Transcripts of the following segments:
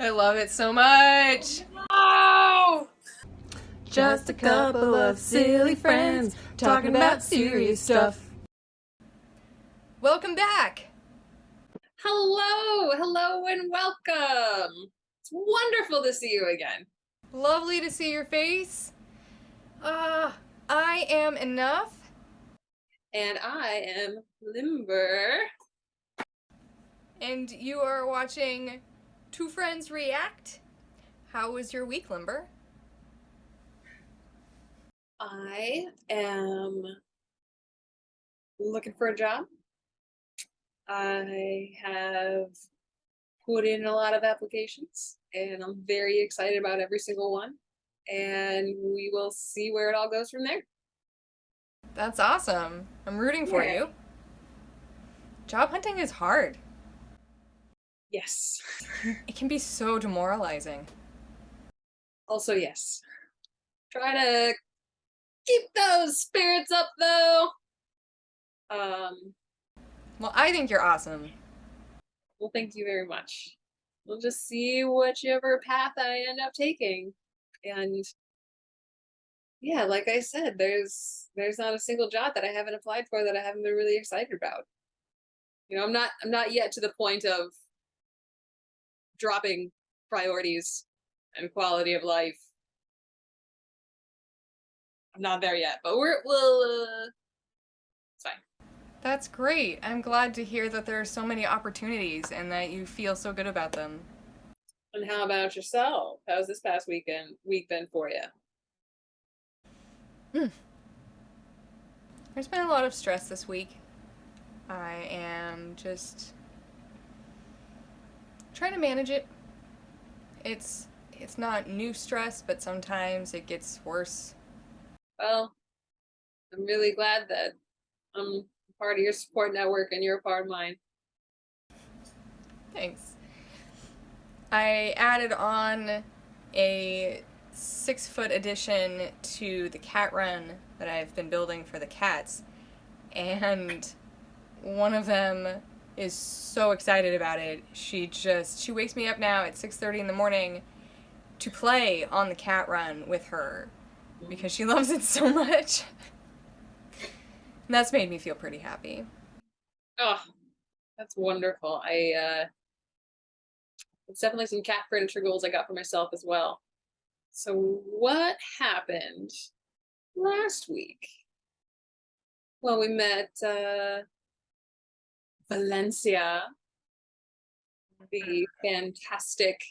I love it so much. Oh! Just a couple of silly friends talking about serious stuff. Welcome back. Hello, and welcome. It's wonderful to see you again. Lovely to see your face. I am Enough. And I am Limber. And you are watching Two Friends React. How was your week, Limber? I am looking for a job. I have put in a lot of applications, and I'm very excited about every single one. And we will see where it all goes from there. That's awesome. I'm rooting for Yeah. you. Job hunting is hard. Yes. It can be so demoralizing. Also, yes. Try to keep those spirits up, though. Well, I think you're awesome. Well, thank you very much. We'll just see whichever path I end up taking. And yeah, like I said, there's not a single job that I haven't applied for that I haven't been really excited about. You know, I'm not yet to the point of dropping priorities and quality of life. I'm not there yet, but it's fine. That's great. I'm glad to hear that there are so many opportunities and that you feel so good about them. And how about yourself? How's this past week been for you? There's been a lot of stress this week. I am just trying to manage it. It's not new stress, but sometimes it gets worse. Well, I'm really glad that I'm part of your support network and you're a part of mine. Thanks. I added on a 6-foot addition to the cat run that I've been building for the cats, and one of them is so excited about it. She wakes me up now at 6:30 in the morning to play on the cat run with her because she loves it so much. And that's made me feel pretty happy. Oh, that's wonderful. It's definitely some cat furniture goals I got for myself as well. So what happened last week? Well, we met Valencia, the fantastic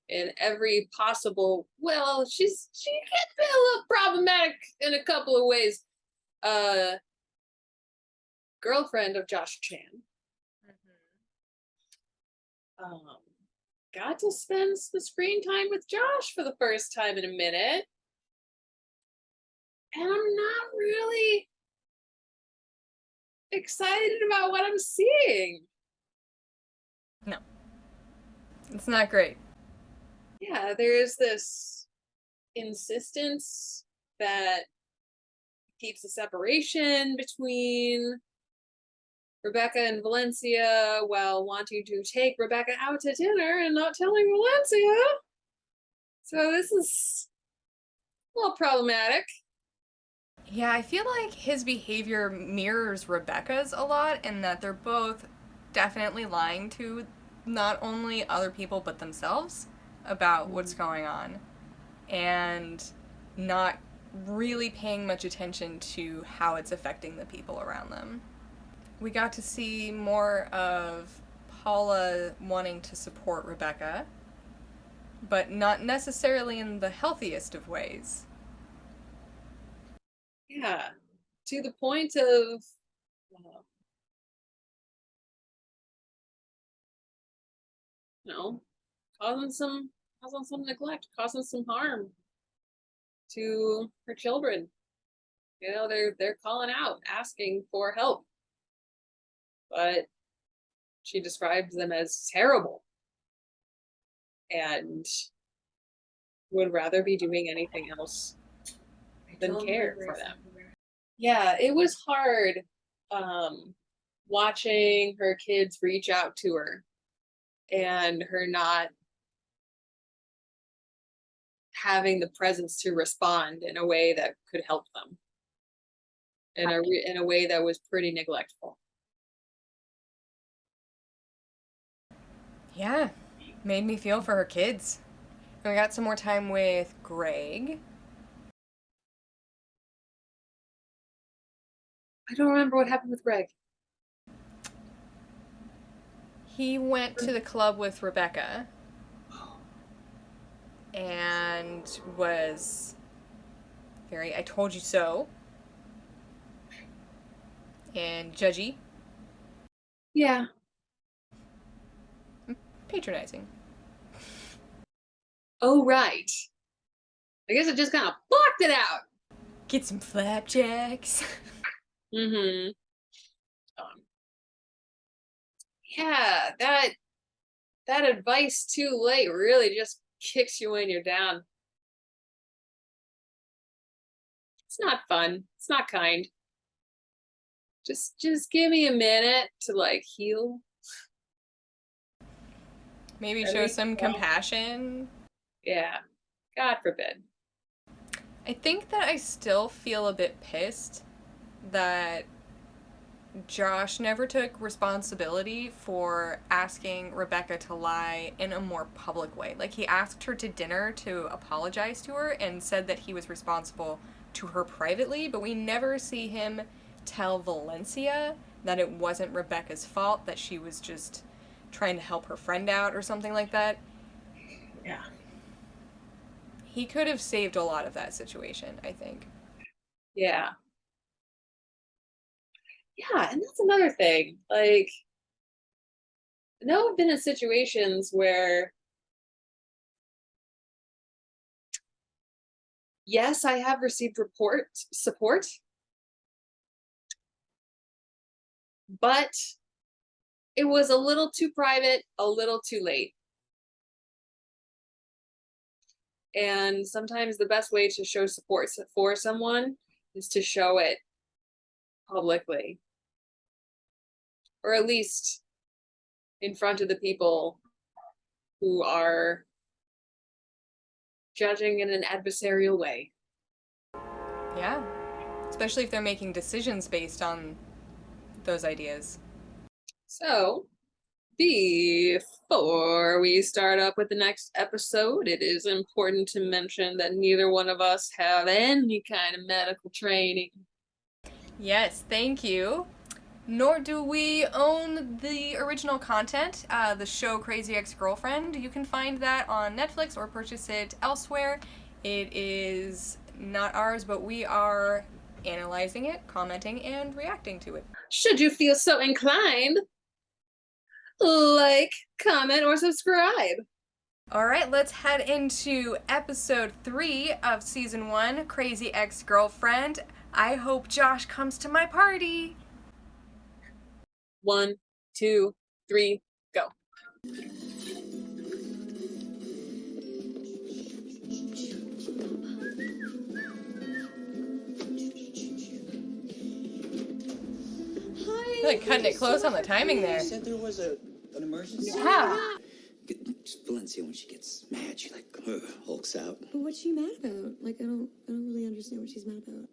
in every possible. Well, she can be a little problematic in a couple of ways. Girlfriend of Josh Chan. Got to spend some screen time with Josh for the first time in a minute. And I'm not really excited about what I'm seeing. No. It's not great. Yeah, there is this insistence that keeps a separation between Rebecca and Valencia while wanting to take Rebecca out to dinner and not telling Valencia. So this is a little problematic. Yeah, I feel like his behavior mirrors Rebecca's a lot, in that they're both definitely lying to not only other people but themselves about what's going on, and not really paying much attention to how it's affecting the people around them. We got to see more of Paula wanting to support Rebecca, but not necessarily in the healthiest of ways. Yeah, to the point of you know, causing some neglect, causing some harm to her children. You know, they're calling out, asking for help, but she describes them as terrible and would rather be doing anything else than care for them. Yeah, it was hard watching her kids reach out to her and her not having the presence to respond in a way that could help them. In a way that was pretty neglectful. Yeah, made me feel for her kids. And we got some more time with Greg. I don't remember what happened with Greg. He went to the club with Rebecca and was very, I told you so, and judgy. Yeah. Patronizing. Oh, right. I guess it just kind of blocked it out. Get some flapjacks. Mm-hmm. Yeah, that advice too late really just kicks you when you're down. It's not fun. It's not kind. Just give me a minute to like heal. Maybe show some compassion. Yeah. God forbid. I think that I still feel a bit pissed that Josh never took responsibility for asking Rebecca to lie in a more public way. Like, he asked her to dinner to apologize to her and said that he was responsible to her privately, but we never see him tell Valencia that it wasn't Rebecca's fault, that she was just trying to help her friend out or something like that. Yeah. He could have saved a lot of that situation, I think. Yeah. Yeah, and that's another thing. Like, I know I've been in situations where, yes, I have received support, but it was a little too private, a little too late. And sometimes the best way to show support for someone is to show it publicly. Or at least in front of the people who are judging in an adversarial way. Yeah. Especially if they're making decisions based on those ideas. So, before we start up with the next episode, it is important to mention that neither one of us have any kind of medical training. Yes, thank you. Nor do we own the original content, the show Crazy Ex-Girlfriend. You can find that on Netflix or purchase it elsewhere. It is not ours, but we are analyzing it, commenting, and reacting to it. Should you feel so inclined, like, comment, or subscribe. All right, let's head into episode 3 of season 1, Crazy Ex-Girlfriend. I hope Josh comes to my party. 1, 2, 3, go. I feel like cutting it close on the timing there. You said there was an emergency? Yeah. Valencia, when she gets mad, she like hulks out. But what's she mad about? Like, I don't really understand what she's mad about.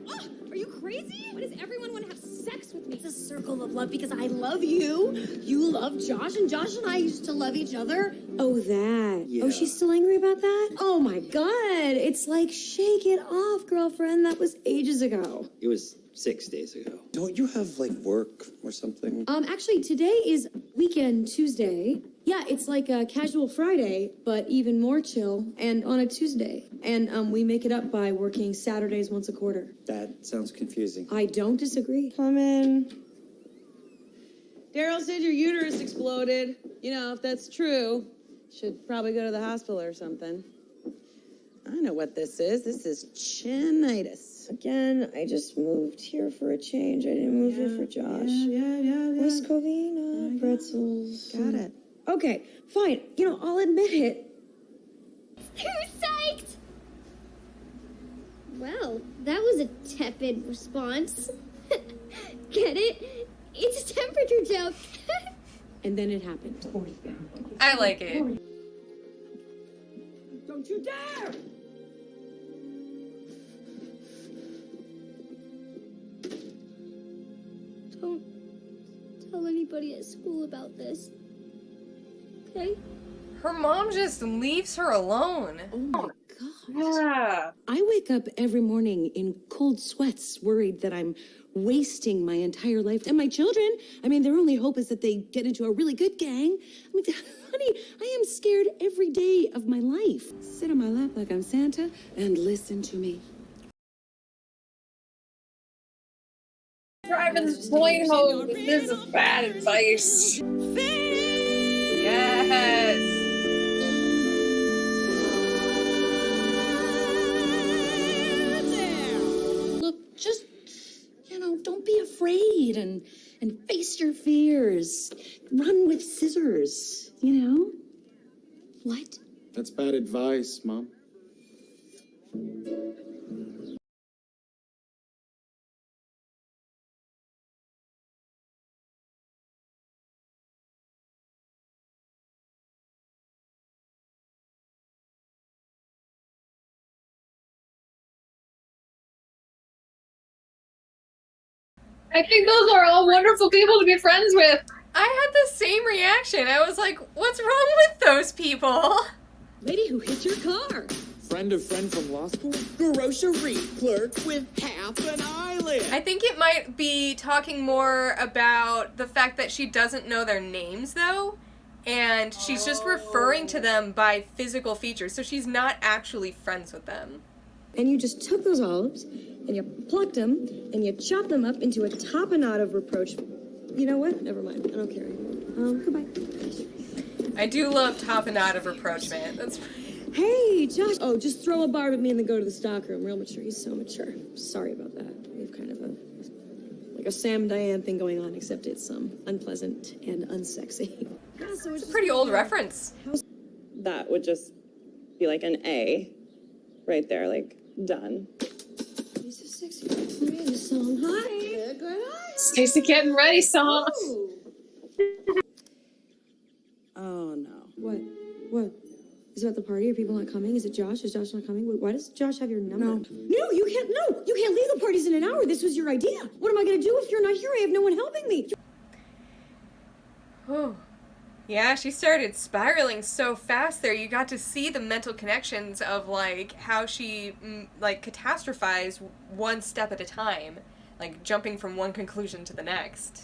Oh, are you crazy? Why does everyone want to have sex with me? It's a circle of love because I love you. You love Josh, and Josh and I used to love each other. Oh, that. Yeah. Oh, she's still angry about that? Oh my God. It's like, shake it off, girlfriend. That was ages ago. It was 6 days ago. Don't you have like work or something? Actually, today is weekend Tuesday. Yeah, it's like a casual Friday, but even more chill, and on a Tuesday. And we make it up by working Saturdays once a quarter. That sounds confusing. I don't disagree. Come in. Daryl said your uterus exploded. You know, if that's true, should probably go to the hospital or something. I know what this is. This is chinitis. Again, I just moved here for a change. I didn't move here for Josh. Yeah. West Covina, pretzels. Got it. Okay, fine. You know, I'll admit it. Who's psyched? Well, that was a tepid response. Get it? It's a temperature joke. And then it happened. I like it. Don't you dare! tell anybody at school about this. Okay? Her mom just leaves her alone. Oh my God. Yeah. I wake up every morning in cold sweats, worried that I'm wasting my entire life. And my children, I mean, their only hope is that they get into a really good gang. I mean, honey, I am scared every day of my life. Sit on my lap like I'm Santa and listen to me. Driving the point home. This is bad advice. Yes. Look, just, don't be afraid and face your fears. Run with scissors, What? That's bad advice, Mom. I think those are all wonderful people to be friends with. I had the same reaction. I was like, what's wrong with those people? Lady who hit your car. Friend of friend from law school? Grocery clerk with half an eyelid. I think it might be talking more about the fact that she doesn't know their names, though. And she's just referring to them by physical features. So she's not actually friends with them. And you just took those olives, and you plucked them, and you chopped them up into a tapenade of reproach. You know what? Never mind. I don't care anymore. Goodbye. I do love tapenade of reproachment. That's Hey, Josh. Oh, just throw a barb at me and then go to the stockroom. Real mature. He's so mature. Sorry about that. We have kind of a Sam Diane thing going on, except it's unpleasant and unsexy. it's a pretty old reference. That would just be like an A right there, like done. He's so sexy. Ready song. Hi. Stacy getting ready song. Oh, no. What? What? Is it at the party? Are people not coming? Is it Josh? Is Josh not coming? Wait, why does Josh have your number? No. No, you can't. No, you can't leave the parties in an hour. This was your idea. What am I going to do if you're not here? I have no one helping me. Whew. Yeah, she started spiraling so fast there. You got to see the mental connections of, like, how she, catastrophized one step at a time. Like, jumping from one conclusion to the next.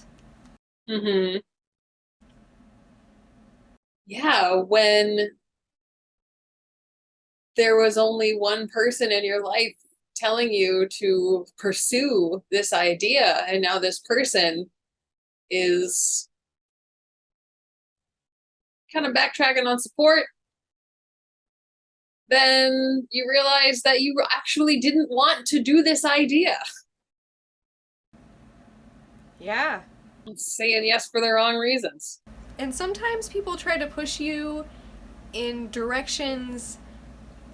Mm-hmm. Yeah, when there was only one person in your life telling you to pursue this idea, and now this person is kind of backtracking on support, then you realize that you actually didn't want to do this idea. Yeah. Saying yes for the wrong reasons. And sometimes people try to push you in directions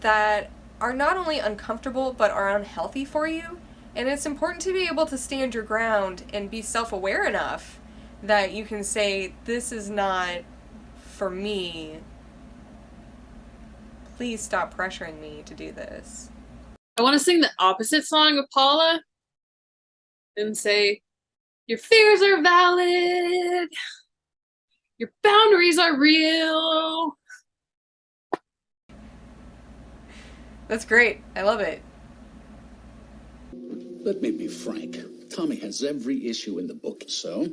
that are not only uncomfortable, but are unhealthy for you. And it's important to be able to stand your ground and be self-aware enough that you can say, this is not for me. Please stop pressuring me to do this. I want to sing the opposite song of Paula and say, your fears are valid. Your boundaries are real. That's great. I love it. Let me be frank. Tommy has every issue in the book, so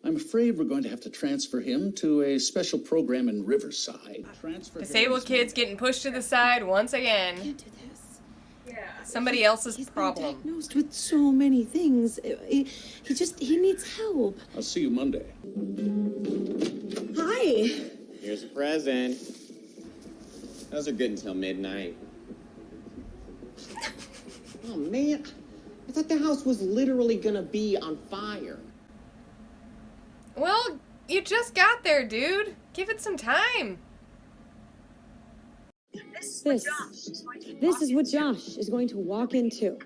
I'm afraid we're going to have to transfer him to a special program in Riverside. Disabled kids getting pushed to the side once again. Can't do this. Somebody else's He's been problem. diagnosed with so many things. He needs help. I'll see you Monday. Hi. Here's a present. Those are good until midnight. Oh, man. I thought the house was literally gonna be on fire. Well, you just got there, dude. Give it some time. This is what Josh is going to walk into.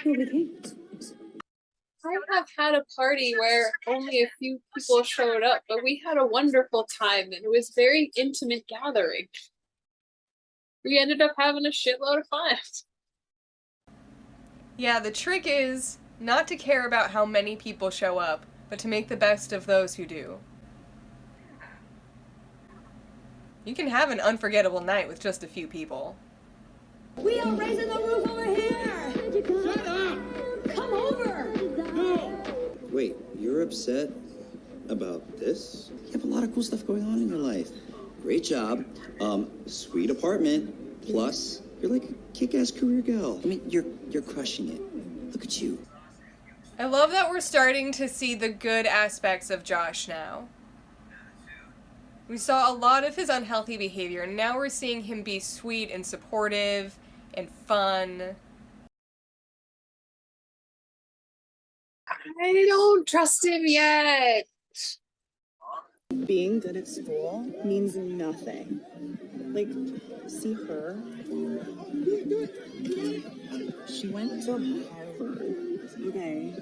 Here we came. I have had a party where only a few people showed up, but we had a wonderful time and it was a very intimate gathering. We ended up having a shitload of fun. Yeah, the trick is not to care about how many people show up, but to make the best of those who do. You can have an unforgettable night with just a few people. We are raising the roof over here! Shut up! Come over! Wait, you're upset about this? You have a lot of cool stuff going on in your life. Great job. Sweet apartment. Plus, you're like a kick-ass career girl. I mean, you're crushing it. Look at you. I love that we're starting to see the good aspects of Josh now. We saw a lot of his unhealthy behavior, and now we're seeing him be sweet and supportive and fun. I don't trust him yet. Being good at school means nothing. Like, see her? She went to Harvard, okay?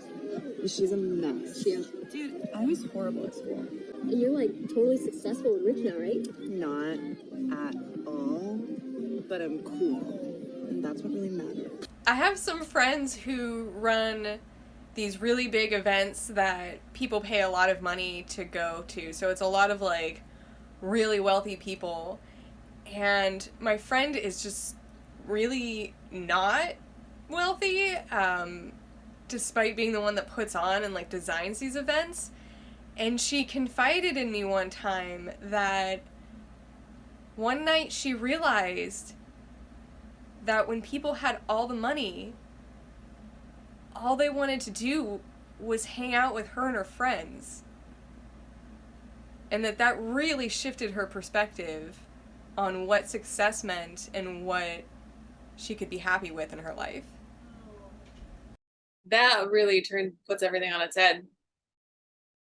She's a mess. Yeah. Dude, I was horrible at school. And you're like totally successful and rich now, right? Not at all, but I'm cool. And that's what really matters. I have some friends who run these really big events that people pay a lot of money to go to. So it's a lot of like really wealthy people. And my friend is just really not wealthy, despite being the one that puts on and like designs these events. And she confided in me one time that one night she realized that when people had all the money, all they wanted to do was hang out with her and her friends. And that really shifted her perspective on what success meant and what she could be happy with in her life. That really puts everything on its head.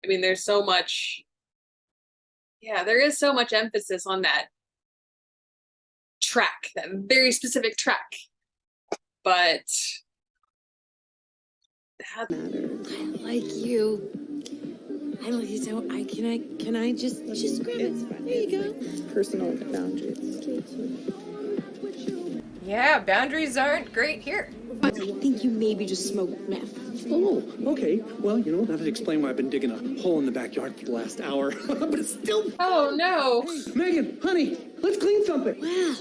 I mean, there's so much, there is so much emphasis on that track, that very specific track. But that matters. I like you. I like you so. Can I just grab it? There you go. It's personal boundaries. Yeah, boundaries aren't great here. I think you maybe just smoked meth. Oh, okay. Well, you know, that'd explain why I've been digging a hole in the backyard for the last hour. But it's still... Oh, no. Megan, honey, let's clean something. Well,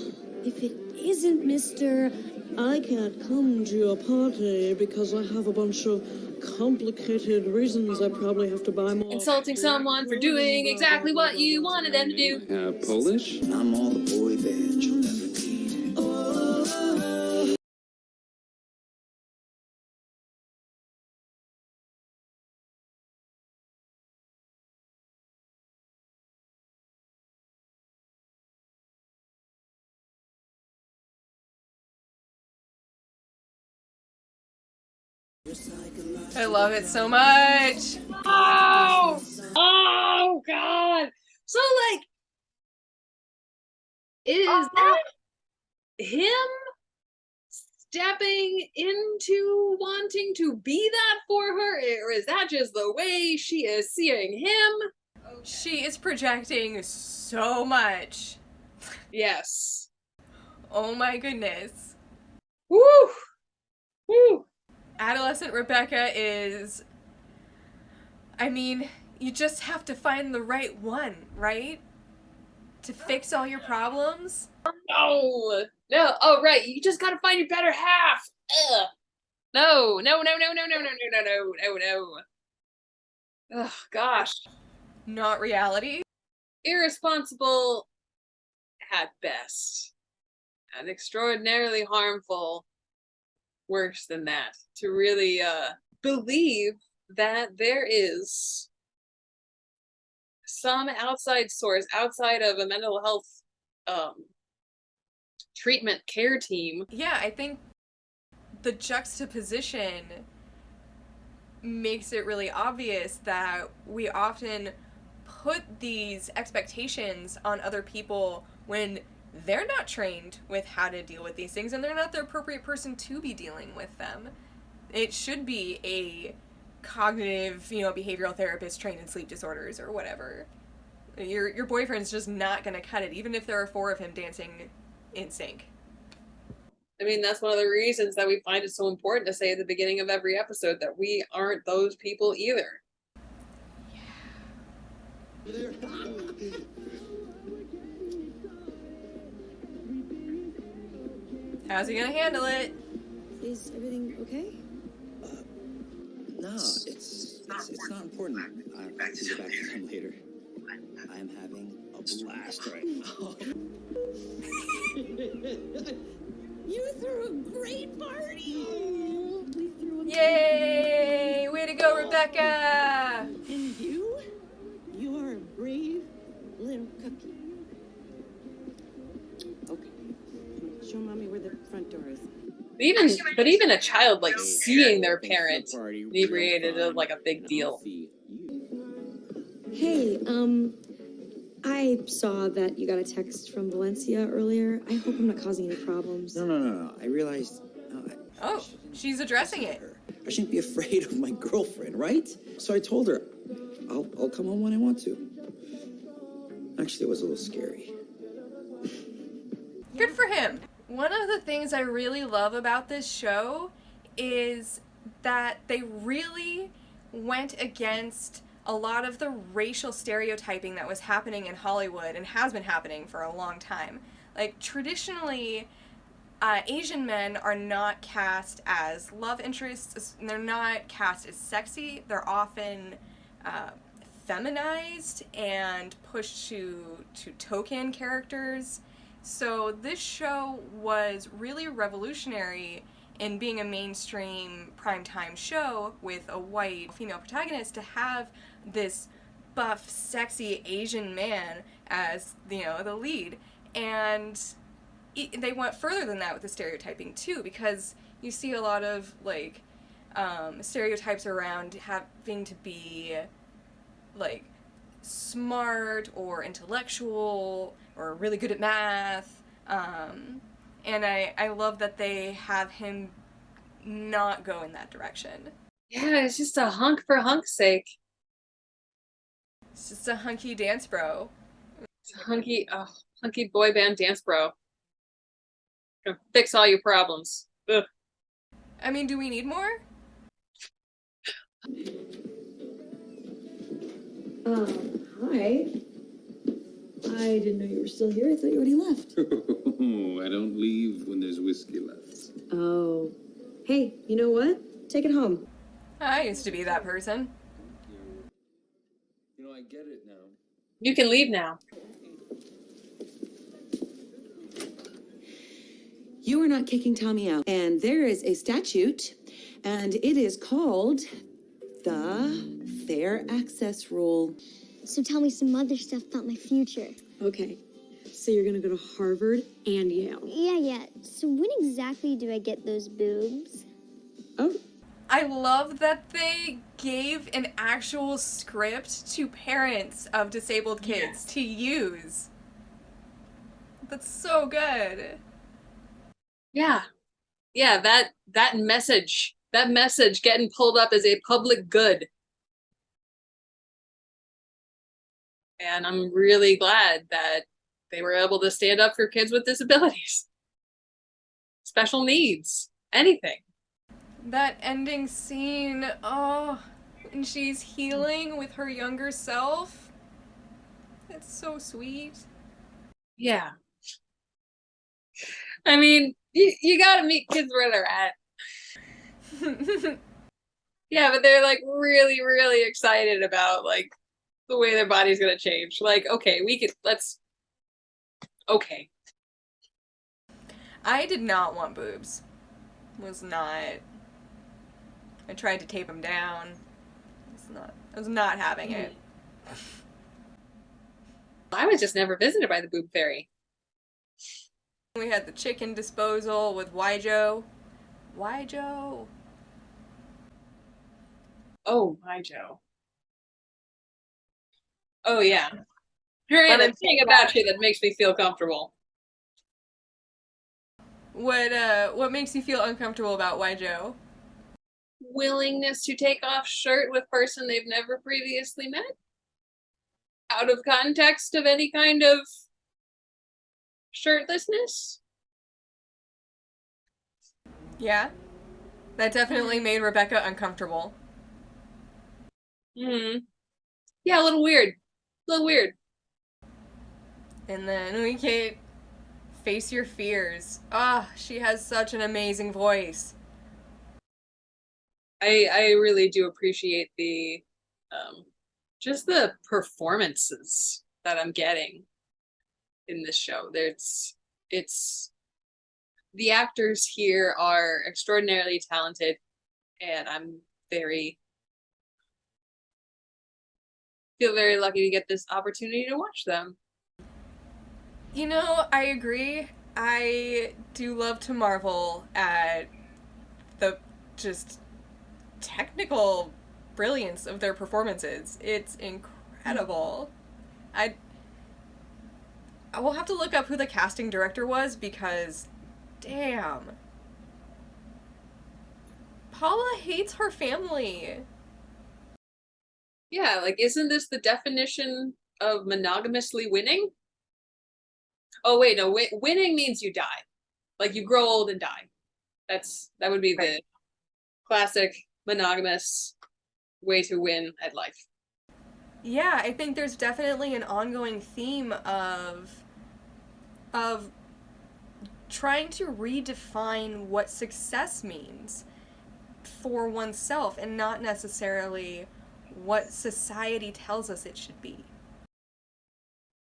if it isn't Mr. I can't come to your party because I have a bunch of complicated reasons I probably have to buy more. Insulting someone for doing exactly what you wanted them to do. Polish? I'm all the boy band you'll ever need. I love it so much. Oh, God. So, like, is that him stepping into wanting to be that for her? Or is that just the way she is seeing him? She is projecting so much. Yes. Oh my goodness. Woo! Woo! Adolescent Rebecca is... I mean, you just have to find the right one, right? To fix all your problems? No! No, oh, right, you just gotta find your better half! Ugh. No, no, no, no, no, no, no, no, no, no, no. Ugh, gosh. Not reality. Irresponsible at best. And extraordinarily harmful, worse than that. To really believe that there is some outside source, outside of a mental health treatment care team. Yeah, I think the juxtaposition makes it really obvious that we often put these expectations on other people when they're not trained with how to deal with these things and they're not the appropriate person to be dealing with them. It should be a cognitive, behavioral therapist trained in sleep disorders or whatever. Your boyfriend's just not gonna cut it, even if there are 4 of him dancing in sync. I mean, that's one of the reasons that we find it so important to say at the beginning of every episode that we aren't those people either. How's he gonna handle it? Is everything okay? No, it's not important. I can get back to them later. I'm having a blast right now. You threw a great party! We threw a Yay! Way to go, Rebecca! And you are a brave little cookie. Okay. Show mommy where the front door is. But even a child like seeing their parent inebriated is like a big deal. Hey, I saw that you got a text from Valencia earlier. I hope I'm not causing any problems. No. I realized. Oh, she's addressing it. I shouldn't be afraid of my girlfriend, right? So I told her, I'll come home when I want to. Actually, it was a little scary. Good for him. One of the things I really love about this show is that they really went against a lot of the racial stereotyping that was happening in Hollywood and has been happening for a long time. Like, traditionally, Asian men are not cast as love interests, they're not cast as sexy, they're often feminized and pushed to token characters. So this show was really revolutionary in being a mainstream primetime show with a white female protagonist, to have this buff, sexy Asian man as, you know, the lead. And they went further than that with the stereotyping too, because you see a lot of like stereotypes around having to be like smart or intellectual or really good at math, and I love that they have him not go in that direction. Yeah, it's just a hunk for hunk's sake. It's just a hunky dance bro. It's a hunky boy band dance bro. Gonna fix all your problems. Ugh. I mean, do we need more? Hi. I didn't know you were still here. I thought you already left. I don't leave when there's whiskey left. Oh. Hey, you know what? Take it home. I used to be that person. You know, I get it now. You can leave now. You are not kicking Tommy out. And there is a statute, and it is called the Fair Access Rule. So tell me some other stuff about my future. Okay. So you're gonna go to Harvard and Yale. Yeah. So when exactly do I get those boobs? Oh. I love that they gave an actual script to parents of disabled kids to use. That's so good. Yeah, that message getting pulled up as a public good. And I'm really glad that they were able to stand up for kids with disabilities, special needs, anything. That ending scene, oh, and she's healing with her younger self. It's so sweet. Yeah. I mean, you gotta meet kids where they're at. Yeah, but they're like really, really excited about like the way their body's gonna change. Like, okay, okay. I did not want boobs. Was not. I tried to tape them down. I was not having it. I was just never visited by the boob fairy. We had the chicken disposal with Waijo. Waijo. Oh, Waijo. Oh yeah. Her and a thing about you that makes me feel comfortable. What makes you feel uncomfortable about Waijo? Willingness to take off shirt with person they've never previously met. Out of context of any kind of shirtlessness. Yeah. That definitely made Rebecca uncomfortable. Yeah, a little weird. A a little weird. And then we get Face Your Fears. Ah, she has such an amazing voice. I really do appreciate the just the performances that I'm getting in this show. It's the actors here are extraordinarily talented, and I'm feel very lucky to get this opportunity to watch them. You know, I agree. I do love to marvel at the just technical brilliance of their performances. It's incredible. I will have to look up who the casting director was because damn. Paula hates her family. Yeah, like isn't this the definition of monogamously winning? Oh wait, no, winning means you die. Like you grow old and die. That would be the classic monogamous way to win at life. Yeah, I think there's definitely an ongoing theme of trying to redefine what success means for oneself and not necessarily what society tells us it should be.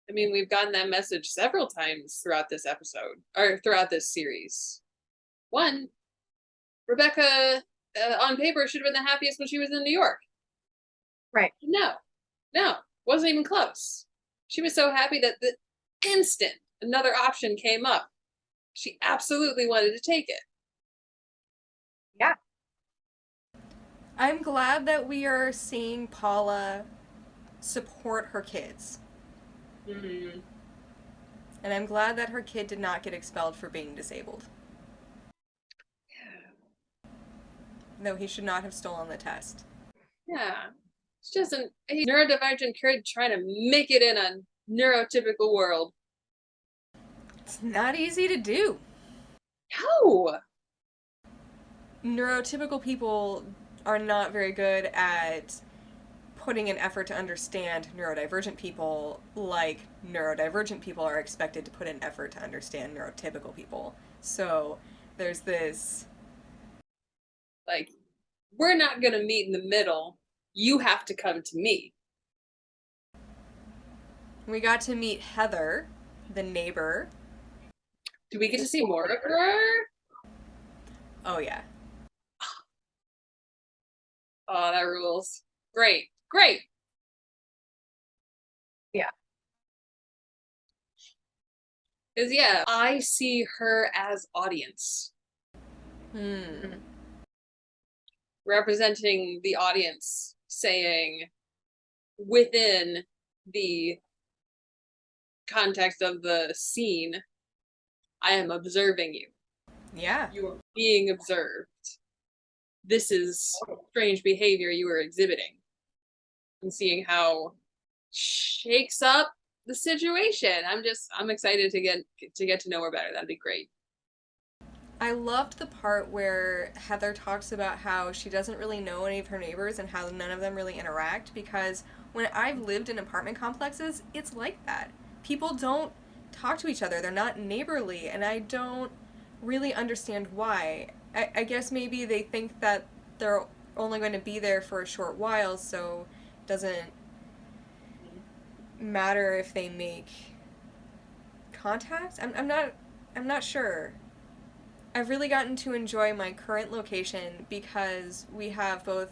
I mean, we've gotten that message several times throughout this episode, or throughout this series. One, Rebecca, on paper, should have been the happiest when she was in New York. Right. No, wasn't even close. She was so happy that the instant another option came up, she absolutely wanted to take it. Yeah. I'm glad that we are seeing Paula support her kids. Mm-hmm. And I'm glad that her kid did not get expelled for being disabled. Though he should not have stolen the test. Yeah. It's just a neurodivergent kid trying to make it in a neurotypical world. It's not easy to do. No! Neurotypical people are not very good at putting an effort to understand neurodivergent people like neurodivergent people are expected to put an effort to understand neurotypical people. So there's this... Like, we're not gonna meet in the middle. You have to come to me. We got to meet Heather, the neighbor. Do we get to see more of her? Oh, yeah. Oh, that rules. Great. Yeah. Because, yeah, I see her as audience. Representing the audience, saying, within the context of the scene, I am observing you. Yeah. You are being observed. This is strange behavior you are exhibiting. And seeing how shakes up the situation. I'm excited to get to know her better. That'd be great. I loved the part where Heather talks about how she doesn't really know any of her neighbors and how none of them really interact, because when I've lived in apartment complexes, it's like that. People don't talk to each other. They're not neighborly, and I don't really understand why. I guess maybe they think that they're only going to be there for a short while, so it doesn't matter if they make contact. I'm not sure. I've really gotten to enjoy my current location because we have both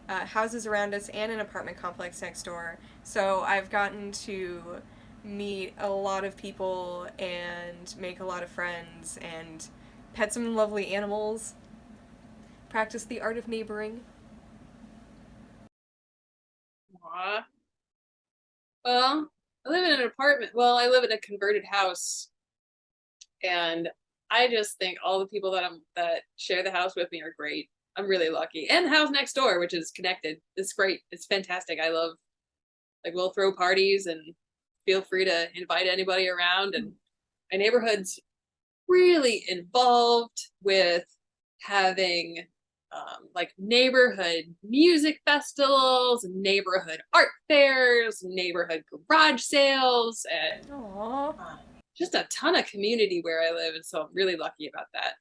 houses around us and an apartment complex next door. So I've gotten to meet a lot of people and make a lot of friends and pet some lovely animals. Practice the art of neighboring. Aww. Well, I live in an apartment. Well, I live in a converted house. And I just think all the people that share the house with me are great. I'm really lucky. And the house next door, which is connected, it's great. It's fantastic. I love, like, we'll throw parties and feel free to invite anybody around. And my neighborhood's really involved with having like neighborhood music festivals, neighborhood art fairs, neighborhood garage sales, and just a ton of community where I live, and so I'm really lucky about that.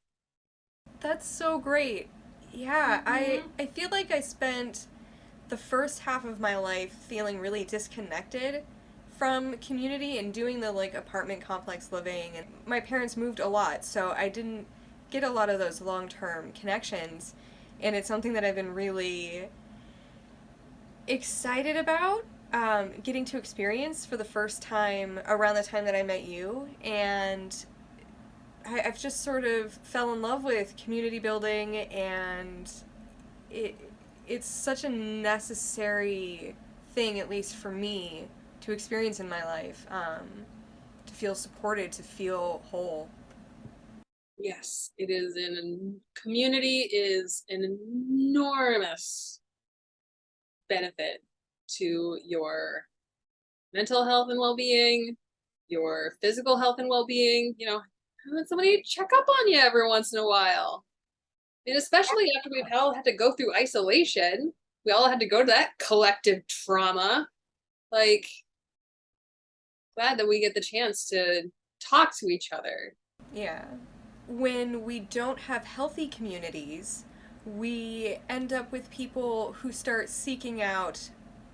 That's so great. Yeah, I feel like I spent the first half of my life feeling really disconnected from community and doing the like apartment complex living, and my parents moved a lot, so I didn't get a lot of those long-term connections, and it's something that I've been really excited about getting to experience for the first time around the time that I met you. And I've just sort of fell in love with community building, and it's such a necessary thing, at least for me, to experience in my life, to feel supported, to feel whole. Yes, it is. Community is an enormous benefit to your mental health and well-being, your physical health and well-being. You know, having somebody check up on you every once in a while. And especially after we've all had to go through isolation, we all had to go to that collective trauma. Like, glad that we get the chance to talk to each other. Yeah. When we don't have healthy communities, we end up with people who start seeking out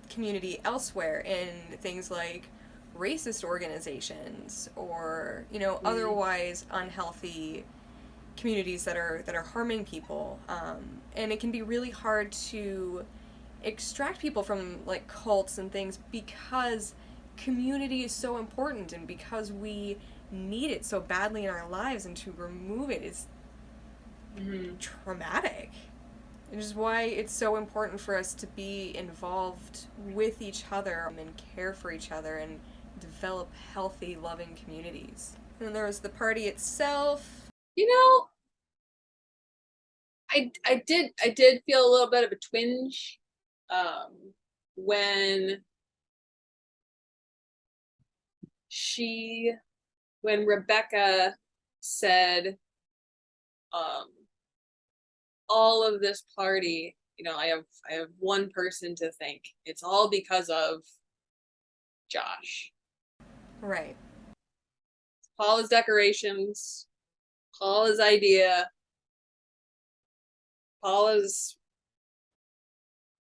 community elsewhere in things like racist organizations or, you know, otherwise unhealthy communities that are harming people. And it can be really hard to extract people from like cults and things because community is so important and because we need it so badly in our lives, and to remove it is traumatic. Which is why it's so important for us to be involved with each other and care for each other and develop healthy, loving communities. And then there was the party itself. You know, I did feel a little bit of a twinge when Rebecca said, all of this party, you know, I have one person to thank. It's all because of Josh. Right. Paula's decorations, Paula's idea, Paula's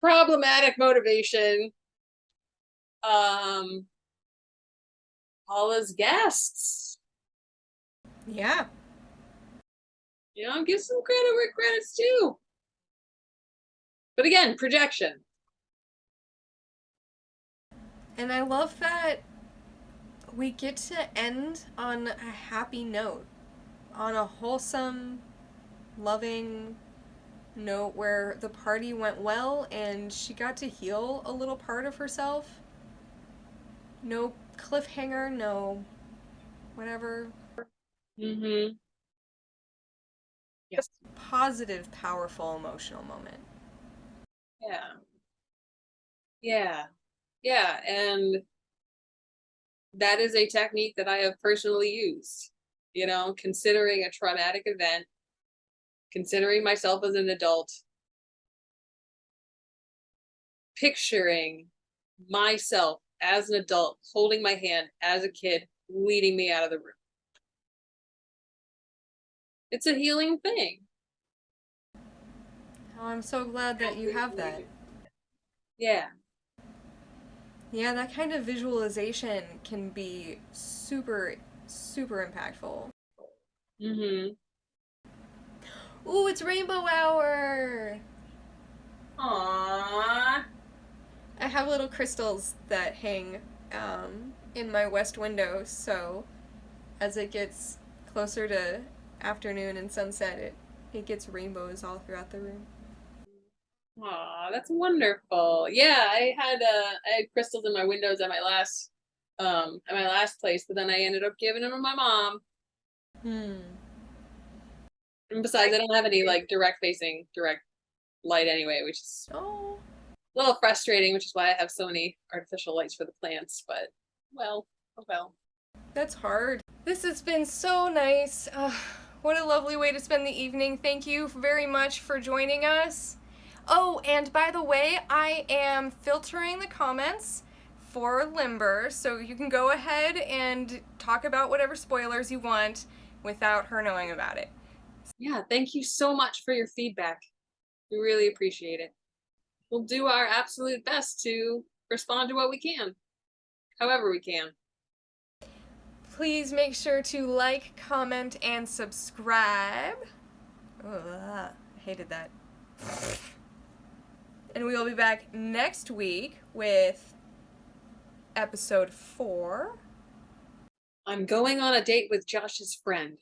problematic motivation, Paula's guests. Yeah. You know, give some credit where credit's due. But again, projection. And I love that we get to end on a happy note, on a wholesome, loving note where the party went well and she got to heal a little part of herself. No cliffhanger, no whatever. Mm-hmm. Yes. Positive, powerful, emotional moment. Yeah. Yeah. Yeah. And that is a technique that I have personally used. You know, considering a traumatic event, considering myself as an adult, picturing myself as an adult holding my hand as a kid, leading me out of the room. It's a healing thing. Oh, I'm so glad that you have that. Yeah. Yeah, that kind of visualization can be super, super impactful. Mm-hmm. Ooh, it's rainbow hour! Aww. I have little crystals that hang in my west window, so as it gets closer to afternoon and sunset, it gets rainbows all throughout the room. Aw, that's wonderful. Yeah, I had crystals in my windows at my last place, but then I ended up giving them to my mom. And besides, I don't have any like direct light anyway, which is a little frustrating, which is why I have so many artificial lights for the plants, but well, oh well. That's hard. This has been so nice. what a lovely way to spend the evening. Thank you very much for joining us. Oh, and by the way, I am filtering the comments for Limber, so you can go ahead and talk about whatever spoilers you want without her knowing about it. Yeah, thank you so much for your feedback. We really appreciate it. We'll do our absolute best to respond to what we can, however we can. Please make sure to like, comment, and subscribe. Ugh, I hated that. And we will be back next week with episode 4. I'm going on a date with Josh's friend.